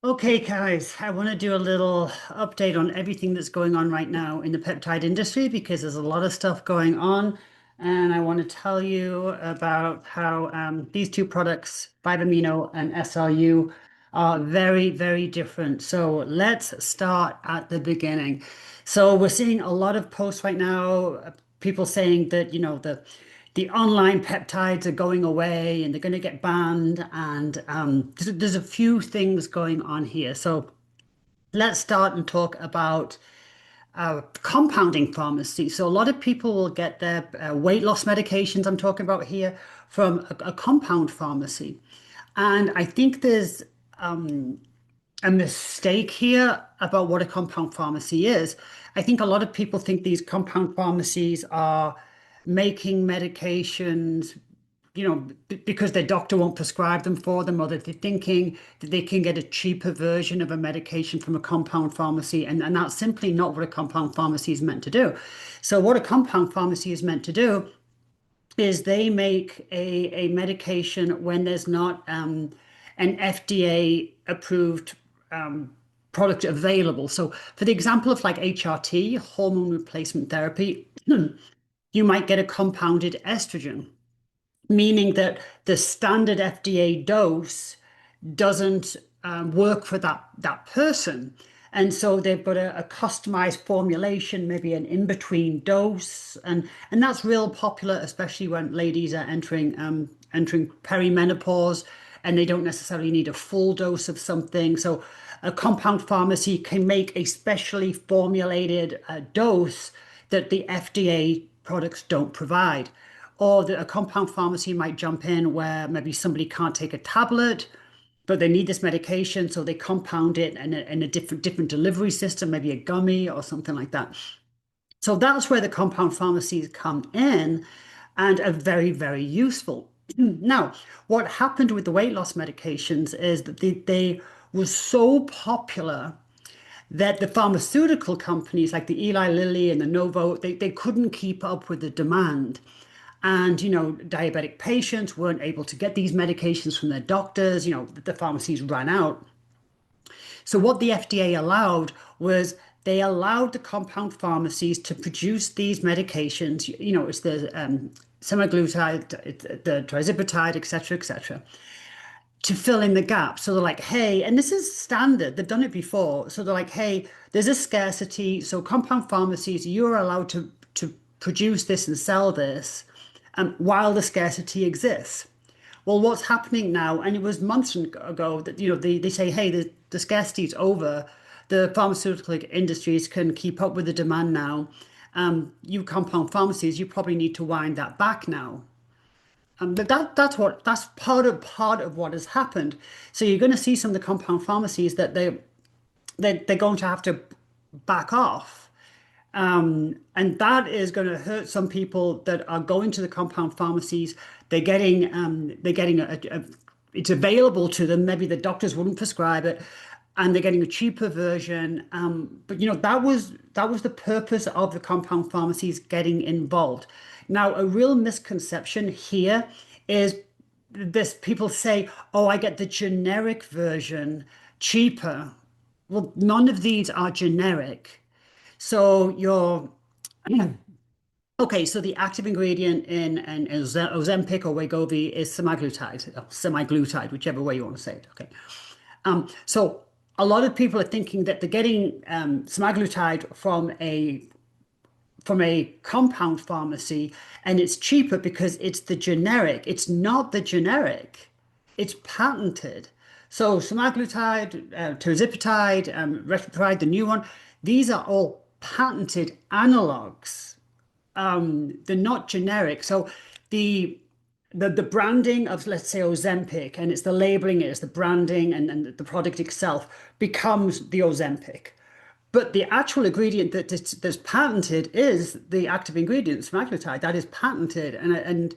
Okay, guys, I want to do a little update on everything that's going on right now in the peptide industry because there's a lot of stuff going on. And I want to tell you about how these two products, 5-amino and SRU, are very, very different. So let's start at the beginning. So we're seeing a lot of posts right now, people saying that, the online peptides are going away and they're going to get banned. And there's a few things going on here. So let's start and talk about compounding pharmacy. So a lot of people will get their weight loss medications, I'm talking about here, from a compound pharmacy. And I think there's a mistake here about what a compound pharmacy is. I think a lot of people think these compound pharmacies are making medications, because their doctor won't prescribe them for them, or that they're thinking that they can get a cheaper version of a medication from a compound pharmacy. And that's simply not what a compound pharmacy is meant to do. So, what a compound pharmacy is meant to do is they make a medication when there's not an FDA approved product available. So, for the example of like HRT, hormone replacement therapy, you might get a compounded estrogen, meaning that the standard FDA dose doesn't work for that person. And so they've got a customized formulation, maybe an in-between dose, and that's real popular, especially when ladies are entering perimenopause and they don't necessarily need a full dose of something. So a compound pharmacy can make a specially formulated dose that the FDA products don't provide. Or that a compound pharmacy might jump in where maybe somebody can't take a tablet, but they need this medication, so they compound it in a different delivery system, maybe a gummy or something like that. So that's where the compound pharmacies come in and are very, very useful. Now, what happened with the weight loss medications is that they were so popular that the pharmaceutical companies like the Eli Lilly and the Novo, they couldn't keep up with the demand. And, diabetic patients weren't able to get these medications from their doctors, the pharmacies ran out. So what the FDA allowed was they allowed the compound pharmacies to produce these medications, it's the semaglutide, the tirzepatide, et cetera, to fill in the gap. So they're like, hey, and this is standard, they've done it before. So they're like, hey, there's a scarcity. So compound pharmacies, you're allowed to produce this and sell this while the scarcity exists. Well, what's happening now, and it was months ago that, they say, hey, the scarcity is over. The pharmaceutical industries can keep up with the demand now. You compound pharmacies, you probably need to wind that back now. But that's part of what has happened. So you're going to see some of the compound pharmacies that they're going to have to back off, and that is going to hurt some people that are going to the compound pharmacies. They're getting it's available to them. Maybe the doctors wouldn't prescribe it, and they're getting a cheaper version. But that was the purpose of the compound pharmacies getting involved. Now, a real misconception here is this: people say, "Oh, I get the generic version cheaper." Well, none of these are generic. So you're okay. So the active ingredient in an Ozempic or Wegovy is semaglutide, whichever way you want to say it. Okay. So a lot of people are thinking that they're getting semaglutide from a compound pharmacy and it's cheaper because it's the generic. It's not the generic. It's patented. So semaglutide, tirzepatide, retatrutide, the new one, these are all patented analogs. They're not generic. So the the branding of, let's say, Ozempic, and it's the labeling, it's the branding, and the product itself becomes the Ozempic. But the actual ingredient that's patented is the active ingredient, semaglutide. That is patented, and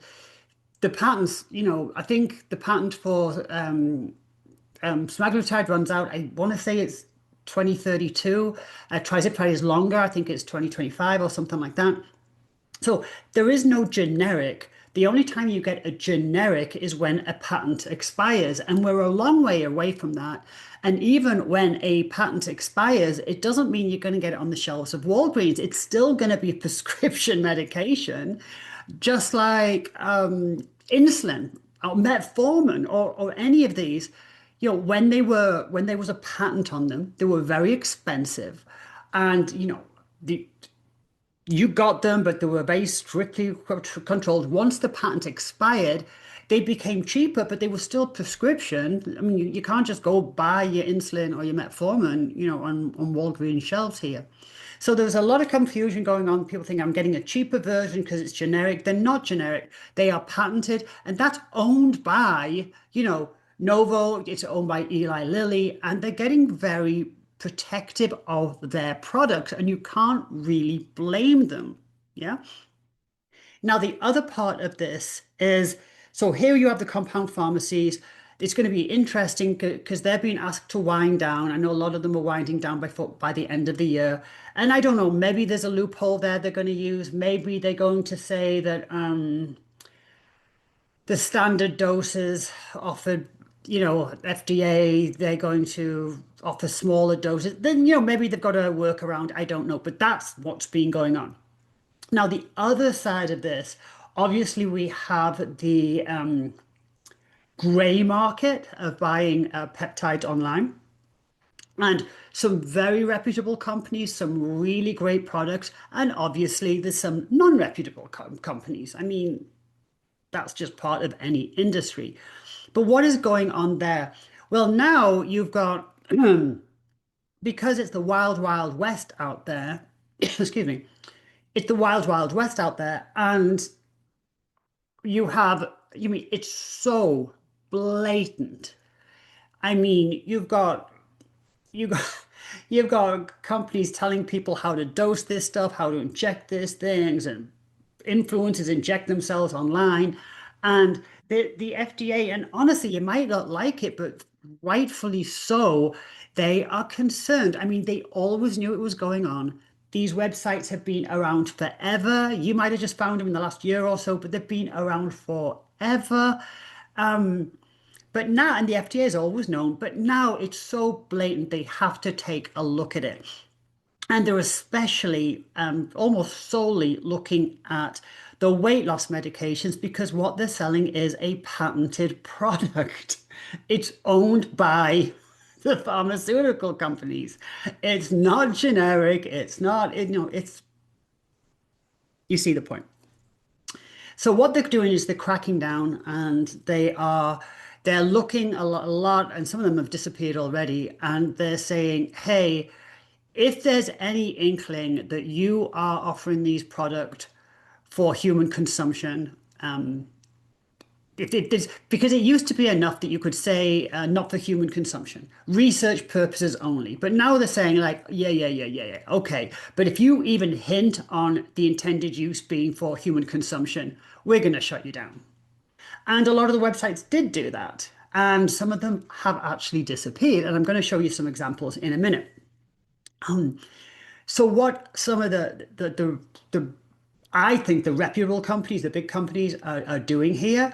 the patents, I think the patent for semaglutide runs out. I want to say it's 2032. Tirzepatide is longer. I think it's 2025 or something like that. So there is no generic. The only time you get a generic is when a patent expires, and we're a long way away from that. And even when a patent expires, it doesn't mean you're going to get it on the shelves of Walgreens. It's still going to be prescription medication, just like insulin or metformin or any of these. When there was a patent on them, they were very expensive, and you got them, but they were very strictly controlled. Once the patent expired, they became cheaper, but they were still prescription. I mean, you can't just go buy your insulin or your metformin, on Walgreens shelves here. So there's a lot of confusion going on. People think I'm getting a cheaper version because it's generic. They're not generic. They are patented, and that's owned by, Novo. It's owned by Eli Lilly, and they're getting very protective of their products, and you can't really blame them. Yeah. Now, the other part of this is so here you have the compound pharmacies. It's going to be interesting because they're being asked to wind down. I know a lot of them are winding down by the end of the year. And I don't know, maybe there's a loophole there they're going to use. Maybe they're going to say that the standard doses offered, FDA, they're going to offer smaller doses. Then, maybe they've got a workaround. I don't know. But that's what's been going on. Now, the other side of this, obviously, we have the gray market of buying peptides online. And some very reputable companies, some really great products, and obviously there's some non-reputable companies. I mean, that's just part of any industry. But what is going on there? Well, now you've got, because it's the wild, wild west out there, excuse me, it's the wild, wild west out there, and you mean, it's so blatant. I mean, you got you've got companies telling people how to dose this stuff, how to inject these things, and influencers inject themselves online. And the FDA, and honestly, you might not like it, but rightfully so, they are concerned. I mean, they always knew it was going on. These websites have been around forever. You might have just found them in the last year or so, but they've been around forever. Um, but now, and the FDA is always known, but now it's so blatant, they have to take a look at it. And they're especially almost solely looking at the weight loss medications because what they're selling is a patented product. It's owned by the pharmaceutical companies. It's not generic. It's not, you see the point. So what they're doing is they're cracking down and they're looking a lot, and some of them have disappeared already, and they're saying, hey, if there's any inkling that you are offering these products for human consumption, if it is because it used to be enough that you could say not for human consumption, research purposes only. But now they're saying like, yeah, okay. But if you even hint on the intended use being for human consumption, we're going to shut you down. And a lot of the websites did do that. And some of them have actually disappeared. And I'm going to show you some examples in a minute. So what some of the I think the reputable companies, the big companies are doing here,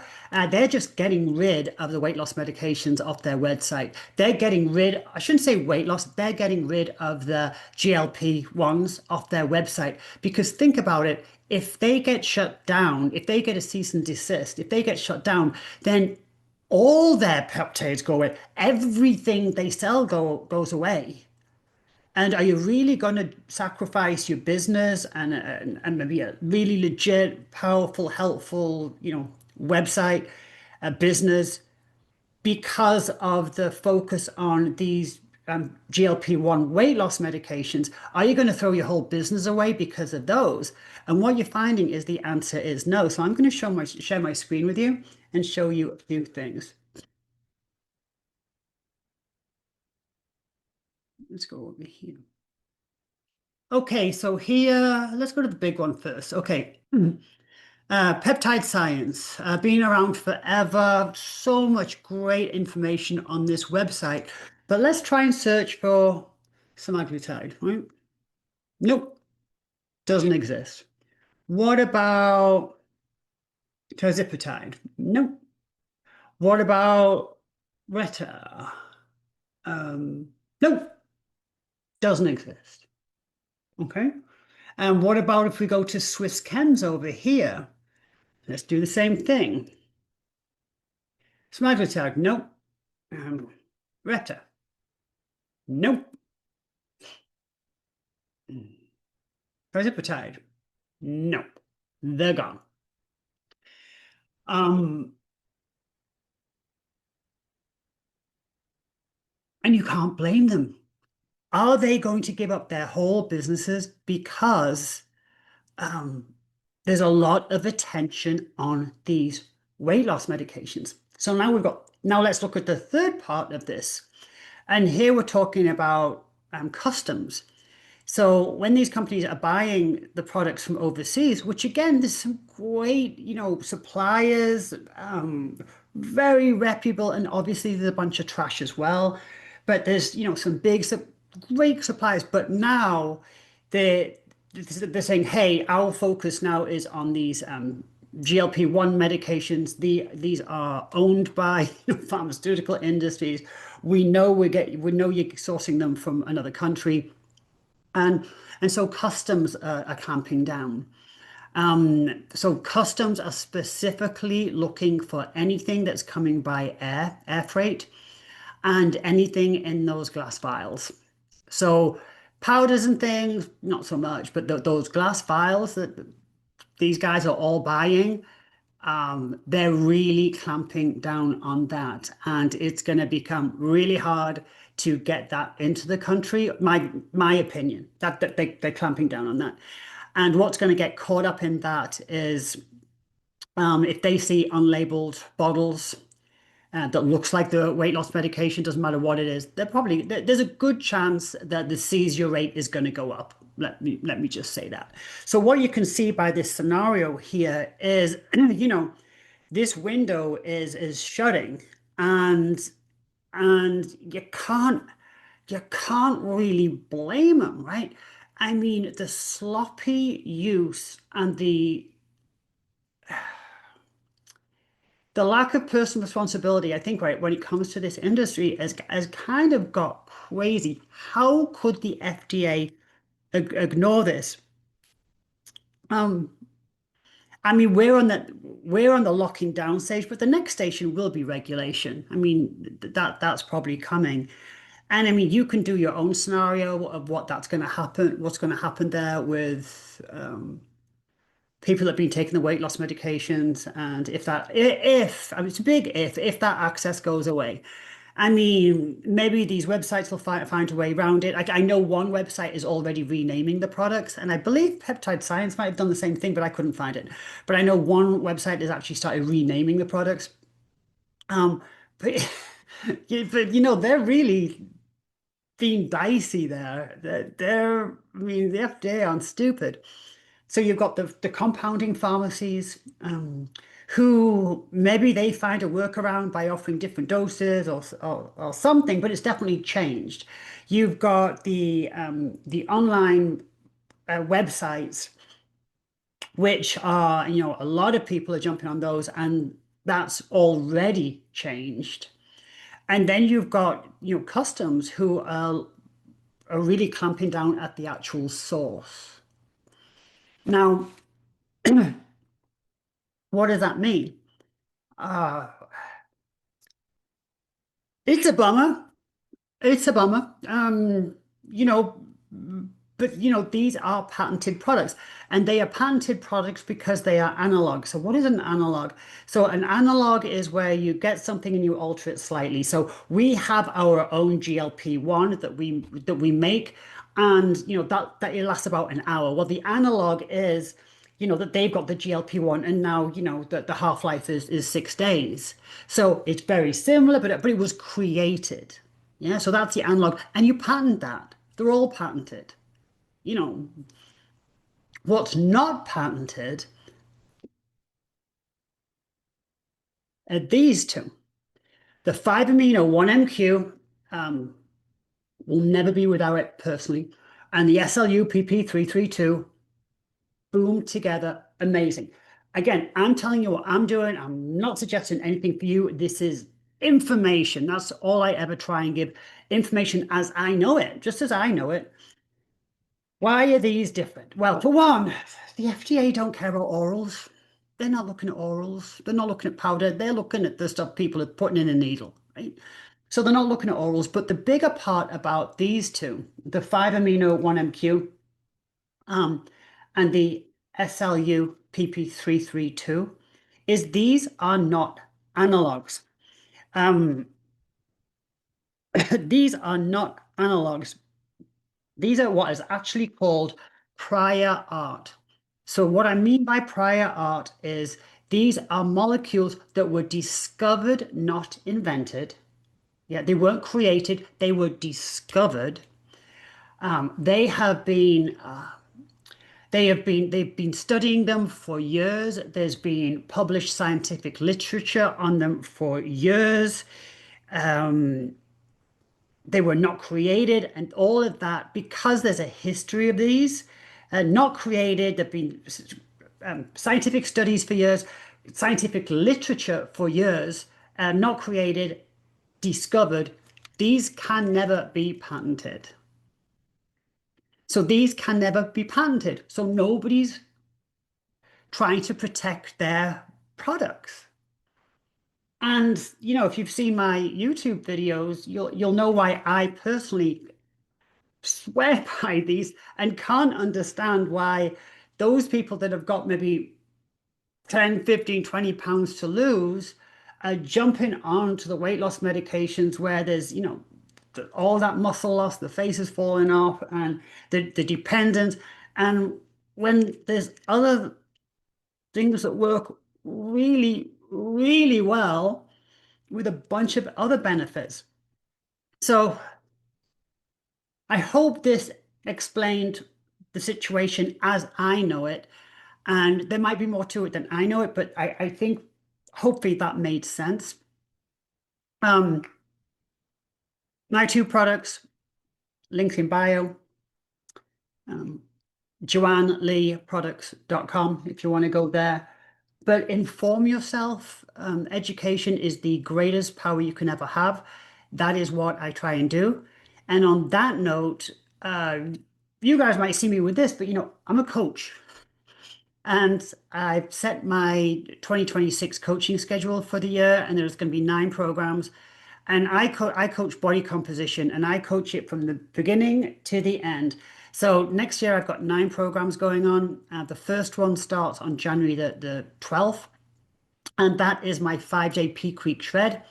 they're just getting rid of the weight loss medications off their website. They're getting rid, I shouldn't say weight loss, they're getting rid of the GLP-1s off their website. Because think about it, if they get shut down, if they get a cease and desist, if they get shut down, then all their peptides go away. Everything they sell goes away. And are you really going to sacrifice your business and maybe a really legit, powerful, helpful, website, a business because of the focus on these GLP-1 weight loss medications? Are you going to throw your whole business away because of those? And what you're finding is the answer is no. So I'm going to share my screen with you and show you a few things. Let's go over here. Okay, so here, let's go to the big one first. Okay. Peptide science, been around forever. So much great information on this website. But let's try and search for semaglutide, right? Nope, doesn't exist. What about Tirzepatide. Nope. What about Retta? Nope. Doesn't exist. Okay. And what about if we go to Swiss Chems over here? Let's do the same thing. Semaglutide. Nope. Retta. Nope. Tirzepatide. Nope. They're gone. Um, and you can't blame them. Are they going to give up their whole businesses because um, there's a lot of attention on these weight loss medications? So now let's look at the third part of this. And here we're talking about customs. So when these companies are buying the products from overseas, which again, there's some great, suppliers, very reputable, and obviously there's a bunch of trash as well. But there's, some great suppliers. But now they're they're saying, hey, our focus now is on these GLP-1 medications. These are owned by pharmaceutical industries. We know you're sourcing them from another country. And and so customs are clamping down. So customs are specifically looking for anything that's coming by air freight, and anything in those glass vials. So powders and things, not so much, but those glass vials that these guys are all buying, they're really clamping down on that, and it's going to become really hard to get that into the country. My opinion that they're clamping down on that, and what's going to get caught up in that is if they see unlabeled bottles that looks like the weight loss medication, doesn't matter what it is, there's a good chance that the seizure rate is going to go up. Let me just say that. So what you can see by this scenario here is, this window is shutting, and you can't really blame them, right? I mean, the sloppy use and the lack of personal responsibility, I think, right, when it comes to this industry, has kind of got crazy. How could the FDA ignore this? Um, I mean, we're on the locking down stage, but the next station will be regulation. I mean, that's probably coming. And I mean, you can do your own scenario of what that's going to happen, what's going to happen there with people that have been taking the weight loss medications, and if I mean, it's a big if that access goes away. I mean, maybe these websites will find a way around it. I know one website is already renaming the products, and I believe Peptide Science might have done the same thing, but I couldn't find it. But I know one website has actually started renaming the products. Um, but, yeah, but they're really being dicey there. I mean, the FDA aren't stupid. So you've got the compounding pharmacies, who maybe they find a workaround by offering different doses or something, but it's definitely changed. You've got the online websites, which are, a lot of people are jumping on those, and that's already changed. And then you've got, customs who are really clamping down at the actual source. Now, what does that mean? Uh, it's a bummer. It's a bummer. You know, but these are patented products, and they are patented products because they are analog. So what is an analog? So an analog is where you get something and you alter it slightly. So we have our own GLP-1 that we make, and that it lasts about an hour. Well, the analog is, that they've got the GLP-1, and now, the half-life is 6 days. So it's very similar, but it was created. Yeah, so that's the analog, and you patent that. They're all patented. You know, what's not patented are these two. The 5-amino 1-MQ will never be without it personally, and the SLU PP332, boom, together, amazing. Again, I'm telling you what I'm doing. I'm not suggesting anything for you. This is information. That's all I ever try and give information as I know it, just as I know it. Why are these different? Well, for one, the FDA don't care about orals. They're not looking at orals. They're not looking at powder. They're looking at the stuff people are putting in a needle, right? So they're not looking at orals. But the bigger part about these two, the 5-amino 1-MQ, um, and the SLU PP332, is these are not analogs. Um, these are not analogs. These are what is actually called prior art. So what I mean by prior art is these are molecules that were discovered, not invented. Yeah, they weren't created, they were discovered. They have been they've been studying them for years. There's been published scientific literature on them for years. Um, they were not created, and all of that because there's a history of these, not created. There've been scientific studies for years, scientific literature for years, not created, discovered. These can never be patented. So these can never be patented. So nobody's trying to protect their products. And if you've seen my YouTube videos, you'll know why I personally swear by these and can't understand why those people that have got maybe 10, 15, 20 pounds to lose are jumping onto the weight loss medications where there's, all that muscle loss, the face is falling off, and the dependence. And when there's other things that work really, really well with a bunch of other benefits. So I hope this explained the situation as I know it. And there might be more to it than I know it, but I think hopefully that made sense. Um, my two products, links in bio, um, joanneleeproducts.com if you want to go there. But inform yourself. Education is the greatest power you can ever have. That is what I try and do. And on that note, uh, you guys might see me with this, but I'm a coach. And I've set my 2026 coaching schedule for the year, and there's going to be 9 programs. And I coach body composition, and I coach it from the beginning to the end. So next year I've got 9 programs going on. The first one starts on January the 12th, and that is my 5-day peak week shred.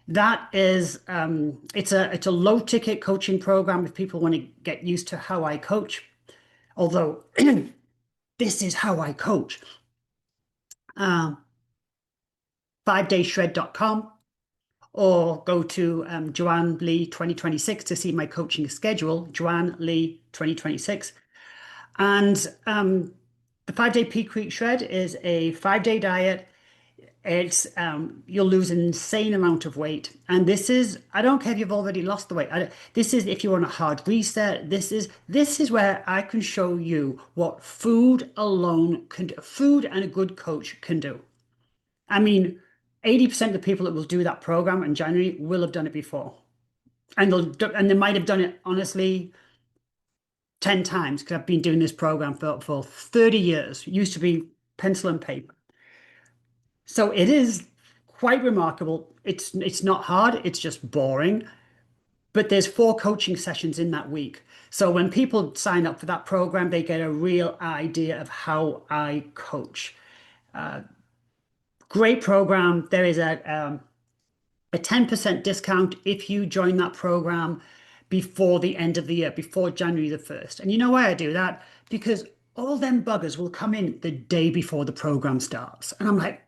That is it's a low ticket coaching program if people want to get used to how I coach. Although this is how I coach. 5dayshred.com, or go to Joanne Lee 2026 to see my coaching schedule, Joanne Lee 2026. And the 5-day peak week shred is a 5-day diet. It's you'll lose an insane amount of weight, and this is, I don't care if you've already lost the weight. This is if you want a hard reset. This is where I can show you what food alone can do, food and a good coach can do. I mean, 80% of the people that will do that program in January will have done it before. And they might have done it honestly 10 times because I've been doing this program for 30 years. It used to be pencil and paper. So it is quite remarkable. It's not hard, it's just boring. But there's 4 coaching sessions in that week. So when people sign up for that program, they get a real idea of how I coach. Great program. There is a 10% discount if you join that program before the end of the year, before January the 1st. And you know why I do that? Because all them buggers will come in the day before the program starts. And I'm like,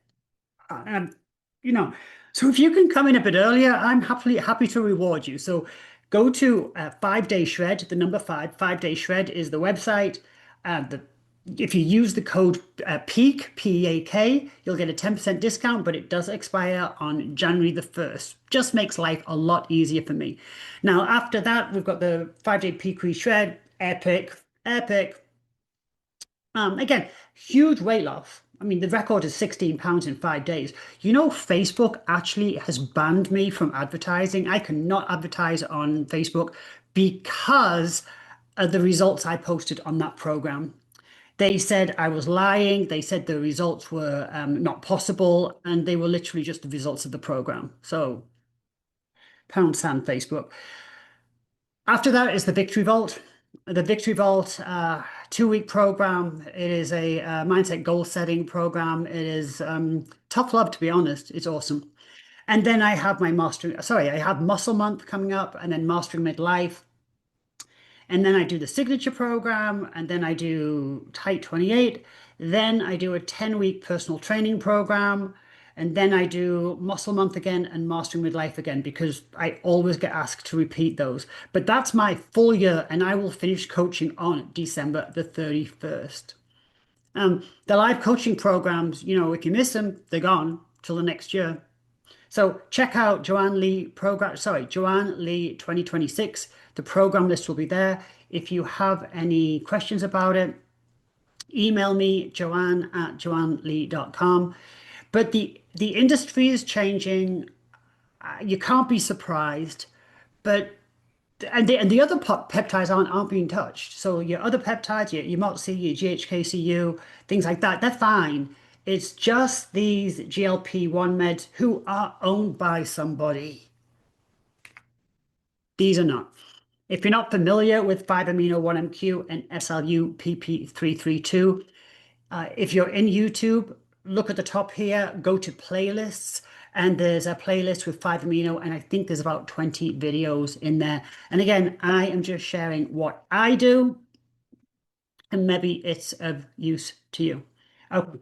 um, you know, so if you can come in a bit earlier, I'm happy to reward you. So go to 5-day shred, the number 5. 5-day shred is the website. If you use the code PEAK, PEAK, you'll get a 10% discount, but it does expire on January the 1st. Just makes life a lot easier for me. Now, after that, we've got the 5-day peak shred, epic, epic. Again, huge weight loss. I mean, the record is £16 in 5 days. You know, Facebook actually has banned me from advertising. I cannot advertise on Facebook because of the results I posted on that program. They said I was lying. They said the results were not possible, and they were literally just the results of the program. So, pound sand, Facebook. After that is the Victory Vault. The Victory Vault 2 week program. It is a mindset goal setting program. It is tough love, to be honest. It's awesome. And then I have my mastering, sorry, I have Muscle Month coming up, and then Mastering Midlife. And then I do the signature program, and then I do Tight 28. Then I do a 10-week personal training program. And then I do Muscle Month again and Mastering Midlife again because I always get asked to repeat those. But that's my full year, and I will finish coaching on December the 31st. The live coaching programs, if you miss them, they're gone till the next year. So check out Joanne Lee program, sorry, Joanne Lee 2026. The program list will be there. If you have any questions about it, email me, joanne@joannelee.com. But the industry is changing. You can't be surprised. But and the other peptides aren't being touched. So your other peptides, your MOTS, your GHKCU, things like that, they're fine. It's just these GLP-1 meds who are owned by somebody. These are not. If you're not familiar with 5-amino-1-MQ and SLU-PP332, if you're in YouTube, look at the top here, go to playlists, and there's a playlist with 5-amino, and I think there's about 20 videos in there. And again, I am just sharing what I do, and maybe it's of use to you. Okay.